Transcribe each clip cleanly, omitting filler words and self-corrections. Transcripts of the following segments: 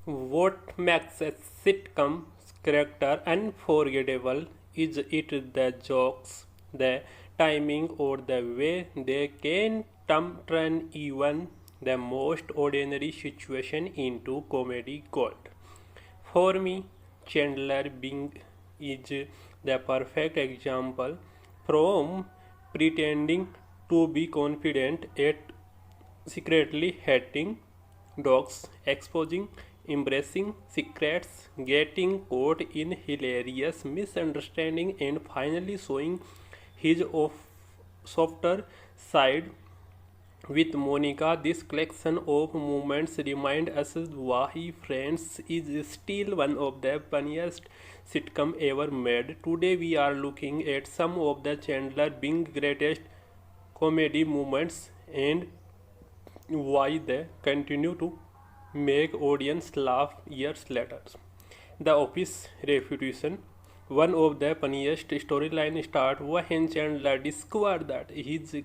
What makes a sitcom character unforgettable? Is it the jokes, the timing, or the way they can turn even the most ordinary situation into comedy gold? For me, Chandler Bing is the perfect example from pretending to be confident yet secretly hating dogs, exposing, embracing secrets, getting caught in hilarious misunderstanding, and finally showing his softer side with Monica. This collection of moments remind us why Friends is still one of the funniest sitcom ever made. Today we are looking at some of the Chandler Bing greatest comedy moments and why they continue to make audience laugh years later. The Office reputation. One of the funniest storyline start when Chandler discovered that his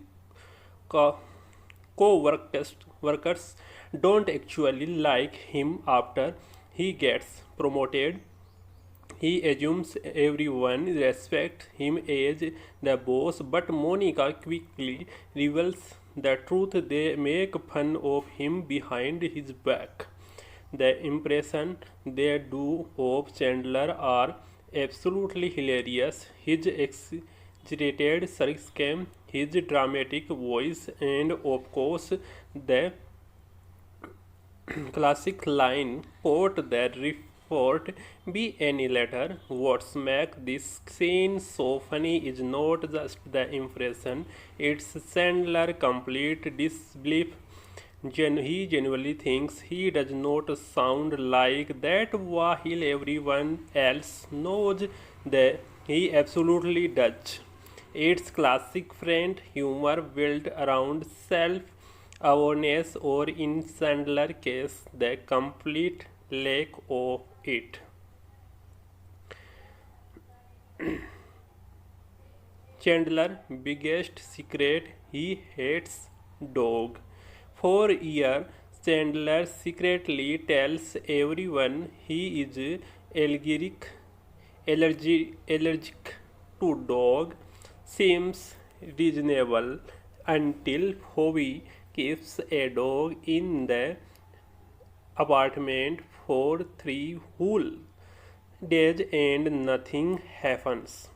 co- co-workers don't actually like him after he gets promoted. He assumes everyone respects him as the boss, but Monica quickly reveals the truth. They make fun of him behind his back. The impression they do of Chandler are absolutely hilarious. His exaggerated sarcasm, his dramatic voice, and of course the classic line quote that report be any letter. What's make this scene so funny is not just the impression, it's Sandler complete disbelief. He genuinely thinks he does not sound like that while everyone else knows that he absolutely does. It's classic friend humor built around self awareness, or in Sandler case, the complete lack of it. Chandler biggest secret, he hates dog. For years, Chandler secretly tells everyone he is allergic, allergic to dog. Seems reasonable until Hobie keeps a dog in the apartment for 3 whole days and nothing happens.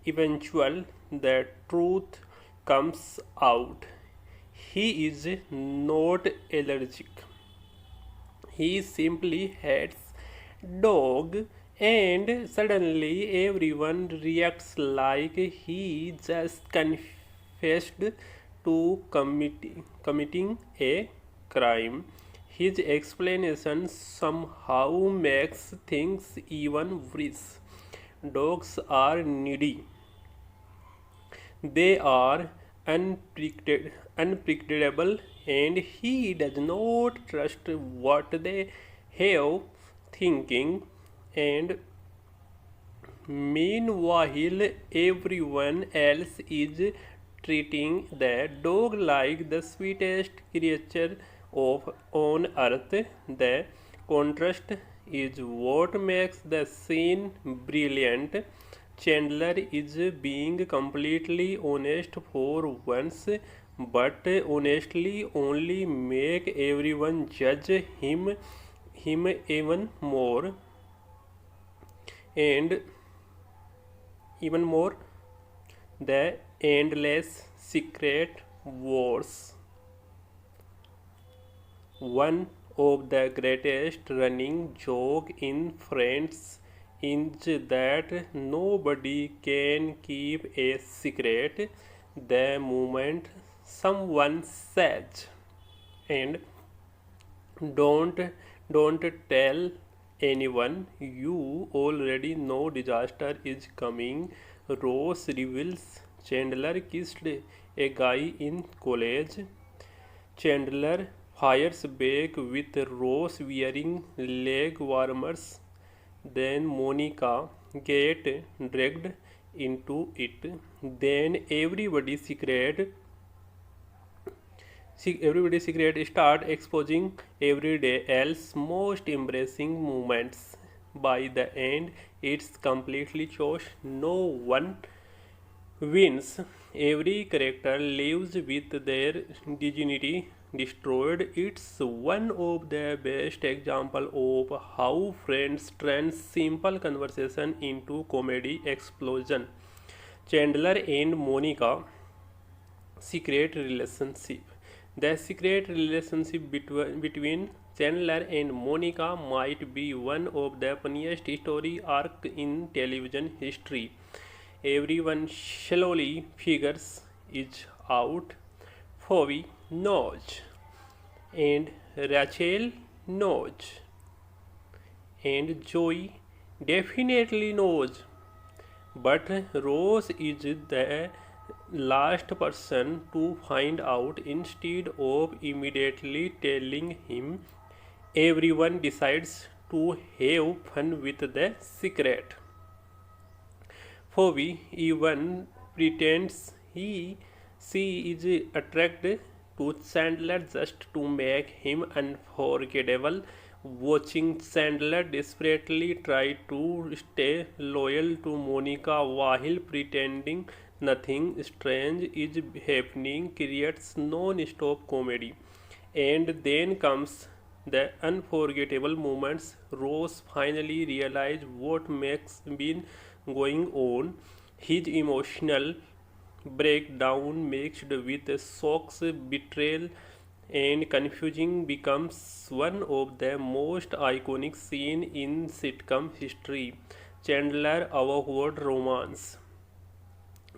Eventually, the truth comes out. He is not allergic. He simply hates dog, and suddenly everyone reacts like he just confessed to committing a crime. His explanation somehow makes things even worse. Dogs are needy, they are unpredictable, and he does not trust what they have thinking. And meanwhile, everyone else is treating the dog like the sweetest creature of on earth. The contrast is what makes the scene brilliant. Chandler is being completely honest for once, but honestly only make everyone judge him even more and even more. The endless secret wars. One of the greatest running joke in Friends is that nobody can keep a secret. The moment someone says, and don't don't tell anyone, you already know disaster is coming. Ross reveals Chandler kissed a guy in college. Chandler fires back with Ross wearing leg warmers. Then Monica get dragged into it. Then everybody everybody's secret start exposing every day else most embracing moments. By the end it's completely choice, no one wins. Every character lives with their dignity destroyed. It's one of the best example of how friends turn simple conversation into comedy explosion. Chandler and Monica secret relationship. The secret relationship between Chandler and Monica might be one of the funniest story arc in television history. Everyone slowly figures it out. Phoebe knows, and Rachel knows, and Joey definitely knows. But Rose is the last person to find out. Instead of immediately telling him, everyone decides to have fun with the secret. Phoebe even pretends she is attracted to Chandler just to make him unforgettable. Watching Chandler desperately try to stay loyal to Monica while pretending nothing strange is happening creates non-stop comedy. And then comes the unforgettable moments. Rose finally realizes what makes been going on. His emotional breakdown mixed with shocks, betrayal, and confusion becomes one of the most iconic scenes in sitcom history. Chandler awkward romance.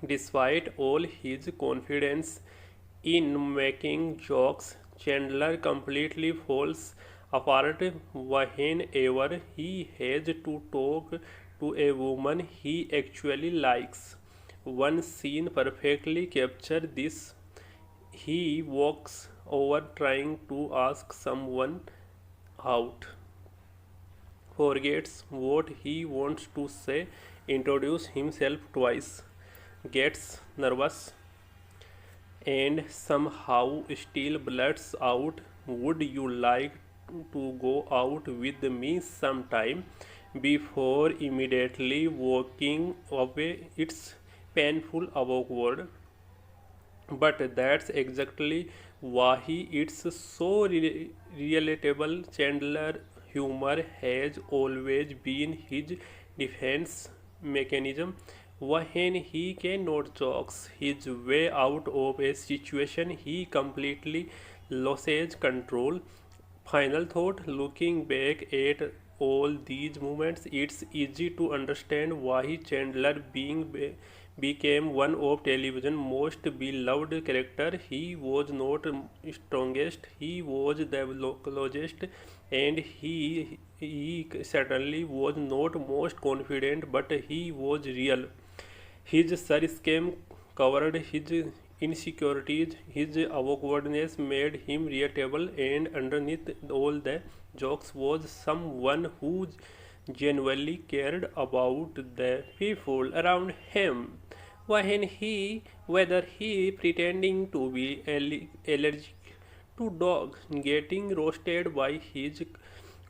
Despite all his confidence in making jokes, Chandler completely falls apart whenever he has to talk to a woman he actually likes. One scene perfectly captures this. He walks over trying to ask someone out, forgets what he wants to say, introduces himself twice, gets nervous, and somehow still blurts out, "Would you like to go out with me sometime?" before immediately walking away. It's painful, awkward, but that's exactly why it's so relatable. Chandler humor has always been his defense mechanism. When he cannot jokes his way out of a situation, he completely loses control. Final thought: looking back at all these moments, it's easy to understand why Chandler became one of television's most beloved characters. He was not strongest, he was the closest, and he certainly was not most confident, but he was real. His sarcasm covered his insecurities, his awkwardness made him relatable, and underneath all the jokes was someone who genuinely cared about the people around him. Whether he pretending to be allergic to dogs, getting roasted by his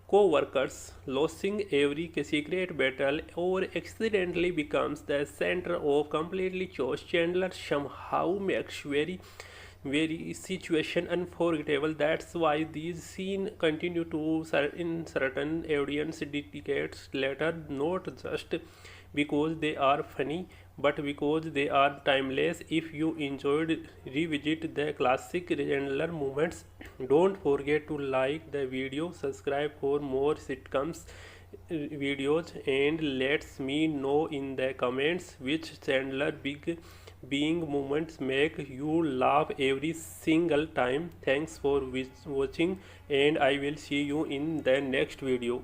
co-workers, losing every secret battle, or accidentally becomes the center of completely chose, Chandler somehow makes very situation unforgettable. That's why these scenes continue to in certain audience decades later, not just because they are funny, but because they are timeless. If you enjoyed revisit the classic Chandler moments, don't forget to like the video, subscribe for more sitcoms videos, and lets me know in the comments which Chandler big being moments make you laugh every single time. Thanks for watching, and I will see you in the next video.